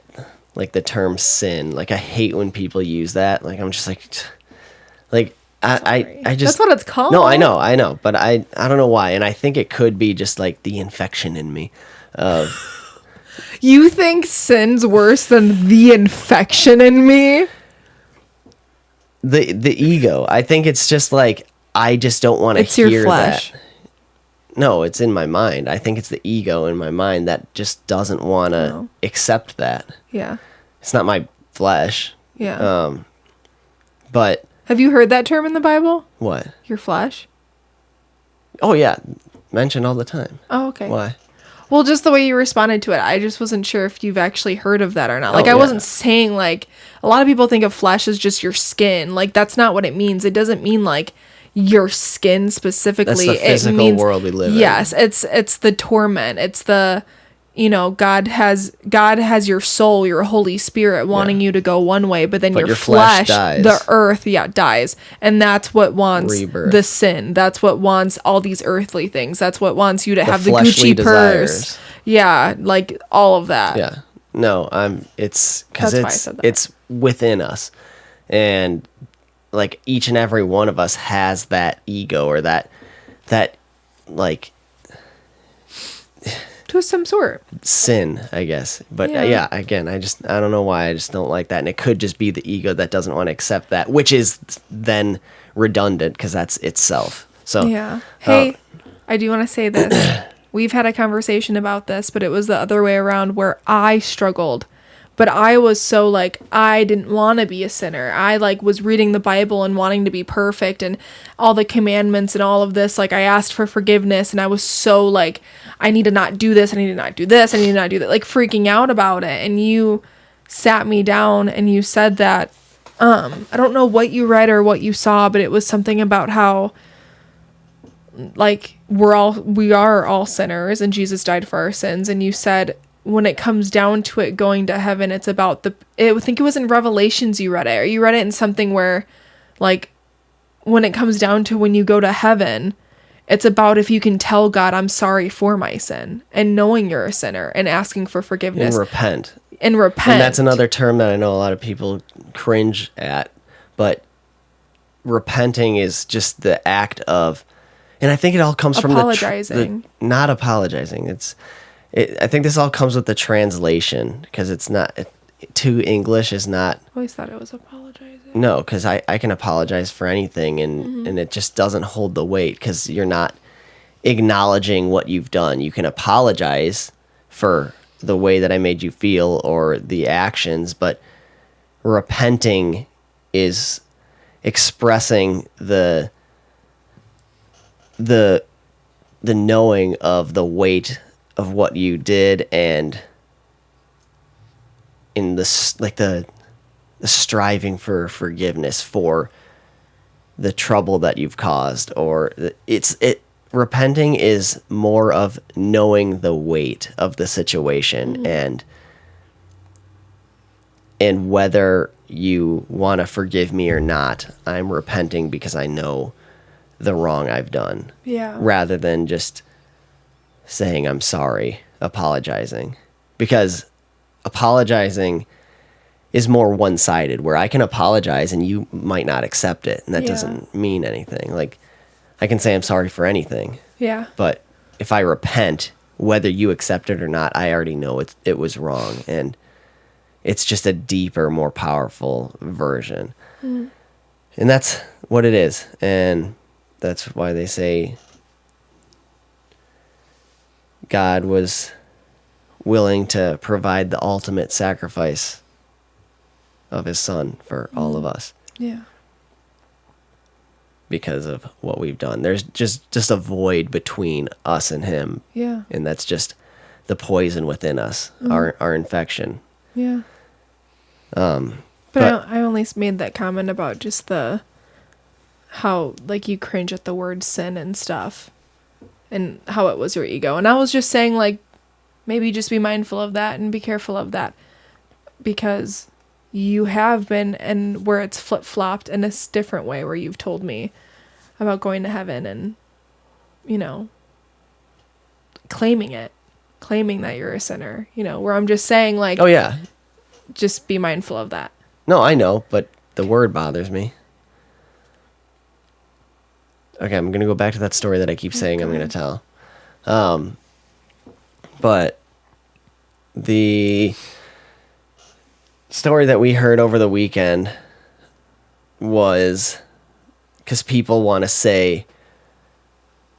term sin. Like I hate when people use that. Like I'm just like I just, that's what it's called. No, I know, but I don't know why, and I think it could be just like the infection in me of. You think sin's worse than the infection in me? The ego. I think it's just like I just don't want to hear your flesh. that. No, it's in my mind. I think it's the ego in my mind that just doesn't want to accept that. Yeah. It's not my flesh. Yeah. But have you heard that term in the Bible? what? Your flesh? Oh yeah, mentioned all the time. Oh, okay. Why? Well, just the way you responded to it, I just wasn't sure if you've actually heard of that or not. Like, Oh, I yeah. wasn't saying, like, a lot of people think of flesh as just your skin. Like, that's not what it means. It doesn't mean, like, your skin specifically. That's the physical world we live in. Yes, it's the torment. It's the, God has your soul, your Holy Spirit wanting you to go one way, but then But your your flesh flesh, dies. the earth, dies. And that's what wants Rebirth. the sin. That's what wants all these earthly things. That's what wants you to have the fleshly Gucci purse. desires. Yeah, like all of that. Yeah. No, it's because That's why I said that. it's within us, and like each and every one of us has that ego or that like To some sort. sin, I guess. But Yeah. again, I don't know why I just don't like that, and it could just be the ego that doesn't want to accept that, which is then redundant because that's itself. So Yeah. Hey, I do want to say this. We've had a conversation about this, but it was the other way around where I struggled. But I was so like, I didn't want to be a sinner. I like was reading the Bible and wanting to be perfect and all the commandments and all of this. Like I asked for forgiveness and I was so like, I need to not do this. I need to not do this. I need to not do that. Like freaking out about it. And you sat me down and you said that, I don't know what you read or what you saw, but it was something about how like we are all sinners and Jesus died for our sins. And you said, when it comes down to it going to heaven, it's about I think it was in Revelations you read it, or you read it in something where like when it comes down to when you go to heaven, it's about if you can tell God, I'm sorry for my sin, and knowing you're a sinner and asking for forgiveness and repent. And that's another term that I know a lot of people cringe at, but repenting is just the act of, and I think it all comes from apologizing. Not apologizing. I think this all comes with the translation, because it's not to English is not. I always thought it was apologizing. No, because I can apologize for anything, and it just doesn't hold the weight because you're not acknowledging what you've done. You can apologize for the way that I made you feel or the actions, but repenting is expressing the knowing of the weight of what you did, and in this, like the striving for forgiveness for the trouble that you've caused, or repenting is more of knowing the weight of the situation, and whether you want to forgive me or not, I'm repenting because I know the wrong I've done. Yeah. Rather than just saying I'm sorry, apologizing. Because apologizing is more one-sided, where I can apologize and you might not accept it, and that doesn't mean anything. Like, I can say I'm sorry for anything. Yeah. But if I repent, whether you accept it or not, I already know it was wrong, and it's just a deeper, more powerful version. And that's what it is. And that's why they say God was willing to provide the ultimate sacrifice of his son for all of us. Yeah. Because of what we've done. There's just a void between us and him. Yeah. And that's just the poison within us, our infection. Yeah. But I only made that comment about just how, like, you cringe at the word sin and stuff, and how it was your ego. And I was just saying, like, maybe just be mindful of that and be careful of that, because you have been, and where it's flip-flopped in a different way, where you've told me about going to heaven and, you know, claiming that you're a sinner, you know, where I'm just saying, like, Oh, yeah. just be mindful of that. No, I know, but the word bothers me. Okay, I'm going to go back to that story that I keep saying I'm going to tell. But the story that we heard over the weekend was, because people want to say,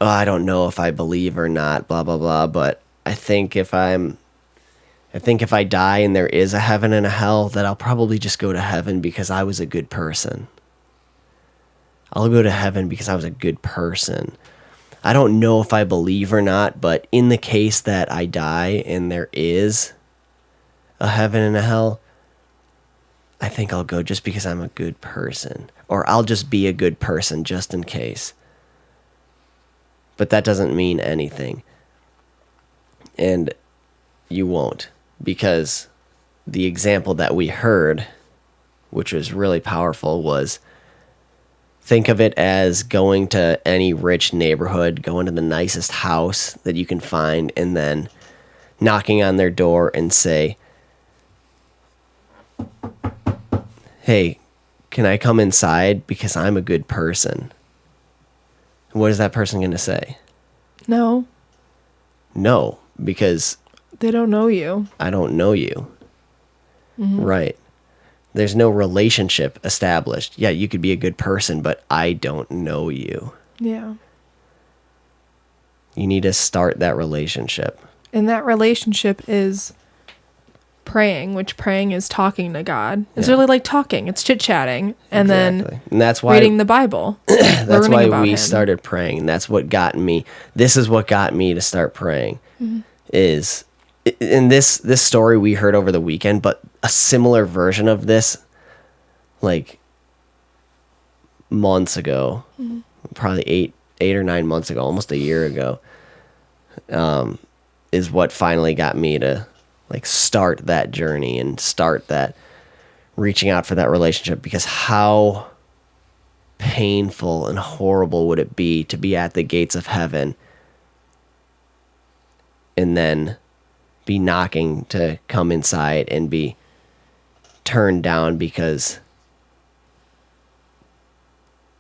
oh, I don't know if I believe or not, blah, blah, blah, but I think if I die and there is a heaven and a hell, that I'll probably just go to heaven because I was a good person. I'll go to heaven because I was a good person. I don't know if I believe or not, but in the case that I die and there is a heaven and a hell, I think I'll go just because I'm a good person. Or I'll just be a good person just in case. But that doesn't mean anything. And you won't. Because the example that we heard, which was really powerful, was think of it as going to any rich neighborhood, going to the nicest house that you can find, and then knocking on their door and say, hey, can I come inside because I'm a good person? What is that person going to say? No. No, because they don't know you. I don't know you. Right. There's no relationship established. Yeah, you could be a good person, but I don't know you. Yeah. You need to start that relationship. And that relationship is praying, which praying is talking to God. It's really like talking. It's chit-chatting. And then and that's why reading the Bible. that's why we him. started praying. And that's what got me. This is what got me to start praying. Is in this story we heard over the weekend, but a similar version of this, like months ago, probably eight or 9 months ago, almost a year ago, is what finally got me to like start that journey and start that reaching out for that relationship. Because how painful and horrible would it be to be at the gates of heaven and then be knocking to come inside and be turned down because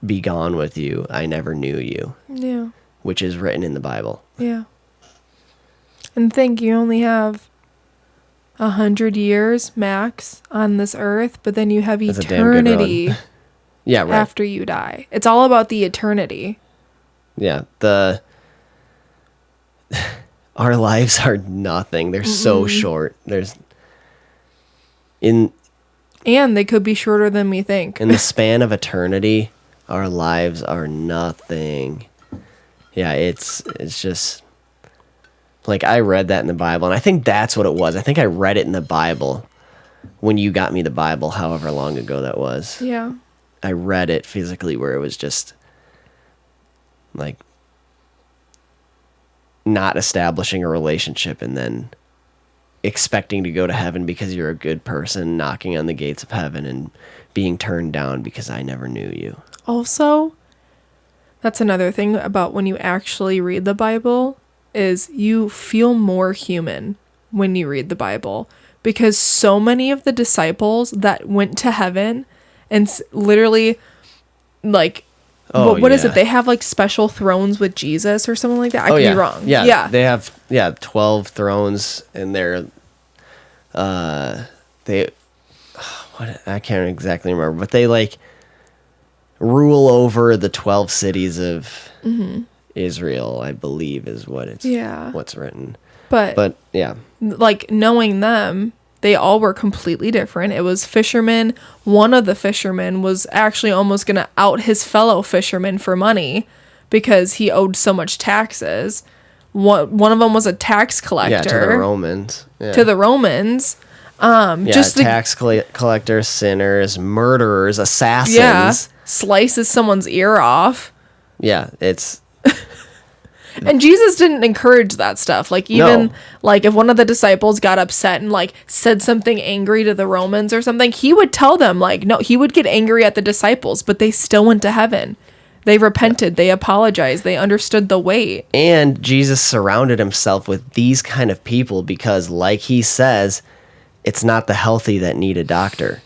be gone with you, I never knew you. Yeah. Which is written in the Bible. Yeah. And think you only have 100 years max on this earth, but then you have That's a damn good eternity run. Yeah, right. after you die. It's all about the eternity. Yeah. our lives are nothing. They're so short. And they could be shorter than we think. in the span of eternity, our lives are nothing. Yeah, it's just like I read that in the Bible, and I think that's what it was. I think I read it in the Bible when you got me the Bible, however long ago that was. Yeah. I read it physically where it was just like not establishing a relationship and then expecting to go to heaven because you're a good person, knocking on the gates of heaven and being turned down because I never knew you. Also, that's another thing about when you actually read the Bible is you feel more human when you read the Bible, because so many of the disciples that went to heaven and literally like what is it? They have like special thrones with Jesus or something like that. I could be wrong. Yeah. They have 12 thrones, and they're they what I can't exactly remember, but they like rule over the 12 cities of Israel, I believe is what's written. But yeah. Like knowing them, they all were completely different. It was fishermen. One of the fishermen was actually almost going to out his fellow fishermen for money because he owed so much taxes. One of them was a tax collector. Yeah, to the Romans. Yeah. To the Romans. Just tax collectors, sinners, murderers, assassins. Yeah, slices someone's ear off. Yeah, it's... And Jesus didn't encourage that stuff. Like, even, like, if one of the disciples got upset and, like, said something angry to the Romans or something, he would tell them, like, no, he would get angry at the disciples, but they still went to heaven. They repented. They apologized. They understood the weight. And Jesus surrounded himself with these kind of people because, like he says, it's not the healthy that need a doctor.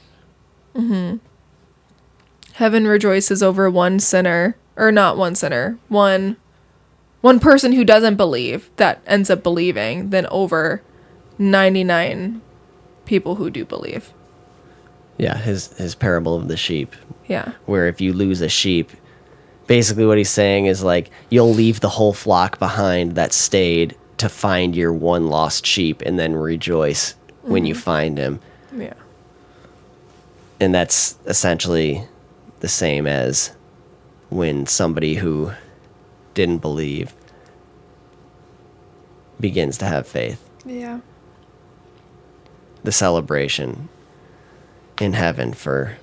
Mm-hmm. Heaven rejoices over one sinner, or not one sinner, one person who doesn't believe that ends up believing than over 99 people who do believe. Yeah, his parable of the sheep. Yeah. Where if you lose a sheep, basically what he's saying is like you'll leave the whole flock behind that stayed to find your one lost sheep and then rejoice when you find him. Yeah. And that's essentially the same as when somebody who didn't believe begins to have faith. Yeah. The celebration in heaven for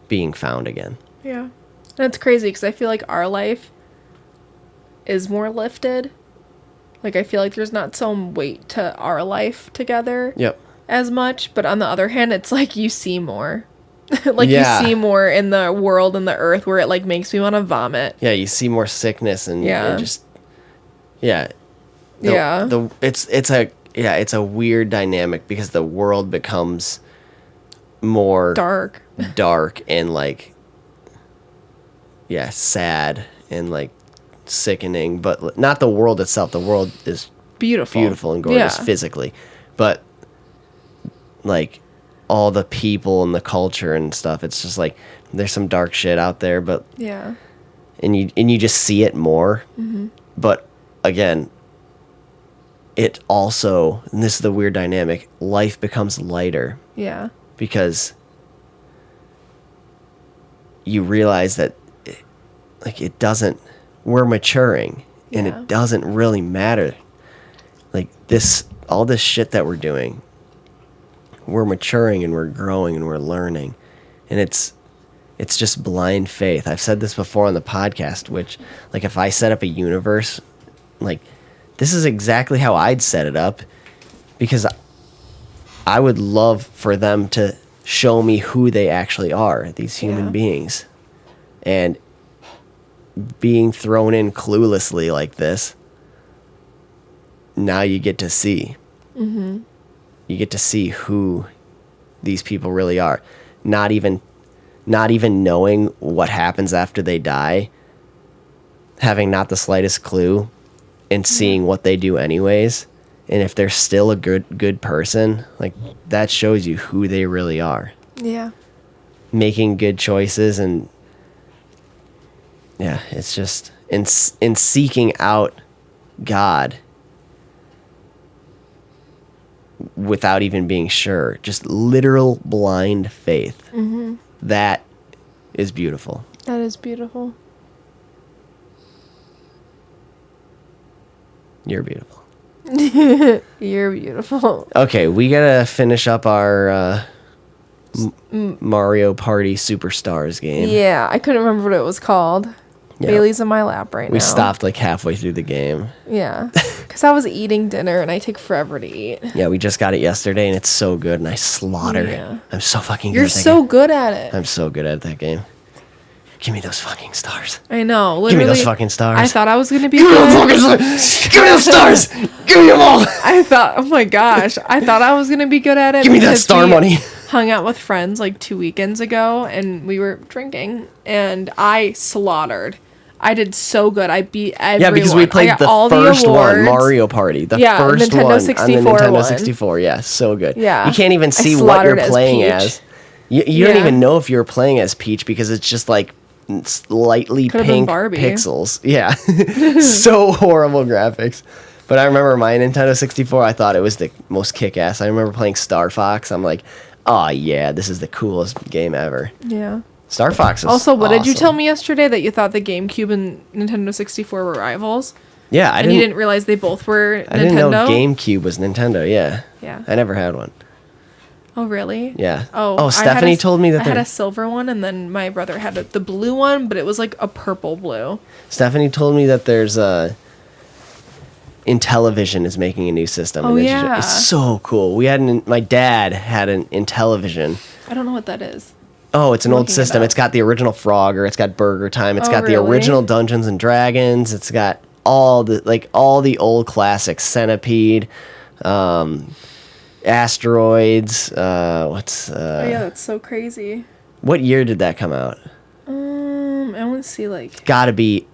being found again. Yeah. And it's crazy because I feel like our life is more lifted. Like, I feel like there's not some weight to our life together as much. But on the other hand, it's like you see more. You see more in the world and the earth where it like makes me want to vomit. Yeah, you see more sickness and just it's a weird dynamic because the world becomes more dark and like sad and like sickening, but not the world itself. The world is beautiful and gorgeous physically, but like all the people and the culture and stuff, it's just like there's some dark shit out there, but and you just see it more. But again, it also, and this is the weird dynamic, life becomes lighter because you realize that it doesn't, we're maturing and it doesn't really matter, like all this shit that we're doing. We're maturing and we're growing and we're learning, and it's just blind faith. I've said this before on the podcast, which like if I set up a universe, like this is exactly how I'd set it up, because I would love for them to show me who they actually are, these human beings, and being thrown in cluelessly like this, now you get to see. You get to see who these people really are. Not even knowing what happens after they die, having not the slightest clue, and seeing what they do anyways. And if they're still a good person, like that shows you who they really are. Yeah. Making good choices, and it's just in seeking out God without even being sure. Just literal blind faith. Mm-hmm. That is beautiful. That is beautiful. You're beautiful. You're beautiful. Okay, we gotta finish up our Mario Party Superstars game. Yeah, I couldn't remember what it was called. Yeah. Bailey's in my lap right now. We stopped like halfway through the game. Yeah, because I was eating dinner and I take forever to eat. Yeah, we just got it yesterday and it's so good and I slaughter. Yeah. I'm so fucking good You're at that so game. good at it. I'm so good at that game. Give me those fucking stars. I know. Literally, give me those fucking stars. I thought I was going to be Give me good. those fucking stars. Give me those stars. Give me them all. I thought, oh my gosh, I thought I was going to be good at it. Give me that star money. Hung out with friends like 2 weekends ago and we were drinking and I slaughtered. I did so good. I beat everyone. Yeah, because we played the first one, Mario Party. The first Nintendo one 64 on the Nintendo one. 64. Yeah, so good. Yeah. You can't even see what you're playing as. You don't Yeah. even know if you're playing as Peach because it's just like slightly Could've pink been Barbie. pixels. Yeah. So horrible graphics. But I remember my Nintendo 64, I thought it was the most kick-ass. I remember playing Star Fox. I'm like, oh yeah, this is the coolest game ever. Yeah. Star Fox is Also, what did you awesome. tell me yesterday? That you thought the GameCube and Nintendo 64 were rivals? Yeah, you didn't realize they both were Nintendo? I didn't know GameCube was Nintendo, yeah. Yeah. I never had one. Oh, really? Yeah. Oh, Stephanie told me that I had a silver one, and then my brother had the blue one, but it was like a purple blue. Stephanie told me that there's Intellivision is making a new system. Oh, yeah. It's so cool. My dad had an Intellivision. I don't know what that is. Oh, it's an old system. It's got the original Frogger. It's got Burger Time. It's got the original Dungeons and Dragons. It's got all the old classics. Centipede, Asteroids. Oh yeah, that's so crazy. What year did that come out? I want to see like. Gotta be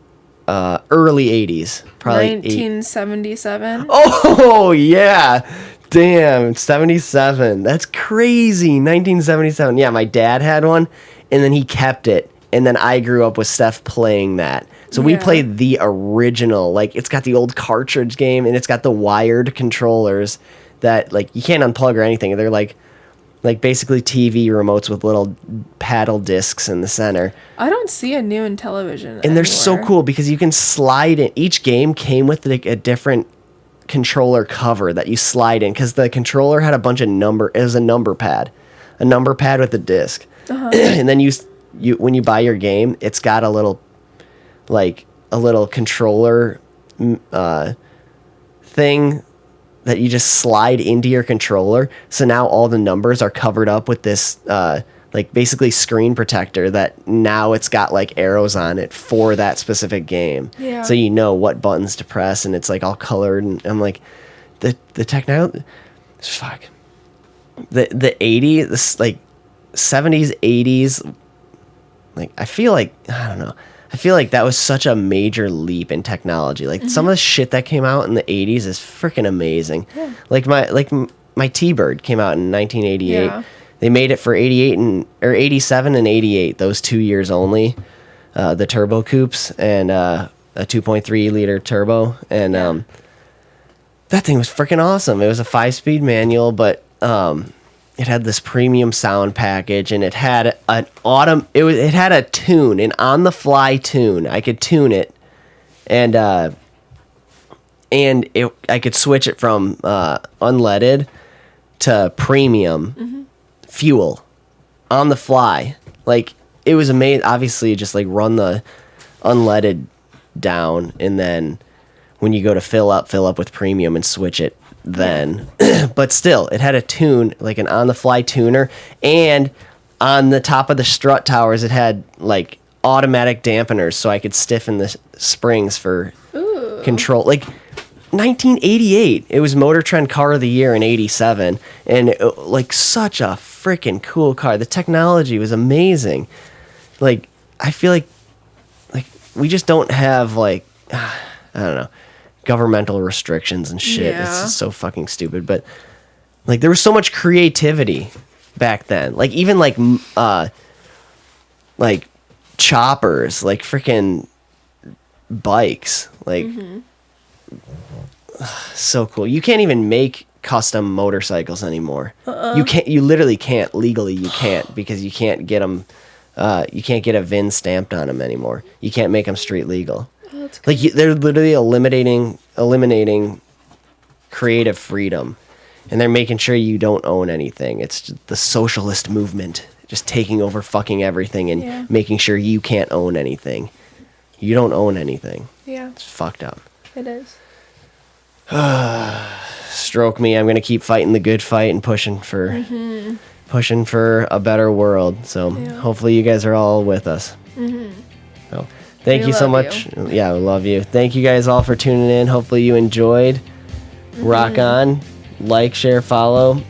early 80s. Probably 1977. Oh yeah. Damn, 77. That's crazy. 1977. Yeah, my dad had one, and then he kept it, and then I grew up with Steph playing that. So we played the original. Like, it's got the old cartridge game, and it's got the wired controllers that, like, you can't unplug or anything. They're like basically TV remotes with little paddle discs in the center. I don't see a new Intellivision And anywhere. they're so cool because you can slide in. Each game came with like a different controller cover that you slide in because the controller had a bunch of it was a number pad with a disc. And then you when you buy your game, it's got a little controller thing that you just slide into your controller. So now all the numbers are covered up with this basically screen protector that now it's got like arrows on it for that specific game. Yeah. So you know what buttons to press, and it's like all colored, and I'm like, the technology, fuck. The 80s, this like 70s, 80s, like I feel like that was such a major leap in technology. Like some of the shit that came out in the 80s is freaking amazing. Yeah. Like my T-Bird came out in 1988. Yeah. They made it for 87 and 88, those 2 years only. The turbo coupes and a 2.3 liter turbo, and that thing was freaking awesome. It was a 5-speed manual, but it had this premium sound package, and it had it had a tune, an on-the-fly tune. I could tune it, and I could switch it from unleaded to premium fuel on the fly. Like, it was amazing. Obviously, just like run the unleaded down, and then when you go to fill up with premium and switch it then. But still, it had a tune, like an on-the-fly tuner, and on the top of the strut towers, it had like automatic dampeners, so I could stiffen the springs for control. Like 1988, it was Motor Trend Car of the Year in 87, and like such a freaking cool car. The technology was amazing. Like, I feel like we just don't have like I don't know, governmental restrictions and shit. Yeah. It's just so fucking stupid. But like, there was so much creativity back then. Like, even like choppers, like freaking bikes. Like so cool. You can't even make custom motorcycles anymore. You literally can't legally. You can't, because you can't get them. You can't get a VIN stamped on them anymore. You can't make them street legal. Like they're literally eliminating creative freedom, and they're making sure you don't own anything. It's just the socialist movement just taking over fucking everything and making sure you can't own anything. You don't own anything. Yeah. It's fucked up. It is. Stroke me. I'm gonna keep fighting the good fight and pushing for a better world. So hopefully you guys are all with us. So thank you so much. Yeah, we love you. Thank you guys all for tuning in. Hopefully you enjoyed. Rock on. Like, share, follow.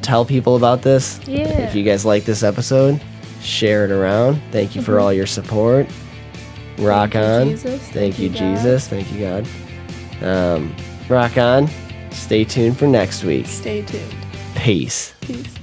Tell people about this. Yeah. If you guys like this episode, share it around. Thank you for all your support. Rock on. Thank you, Jesus. Thank you, God. Rock on. Stay tuned for next week. Stay tuned. Peace. Peace.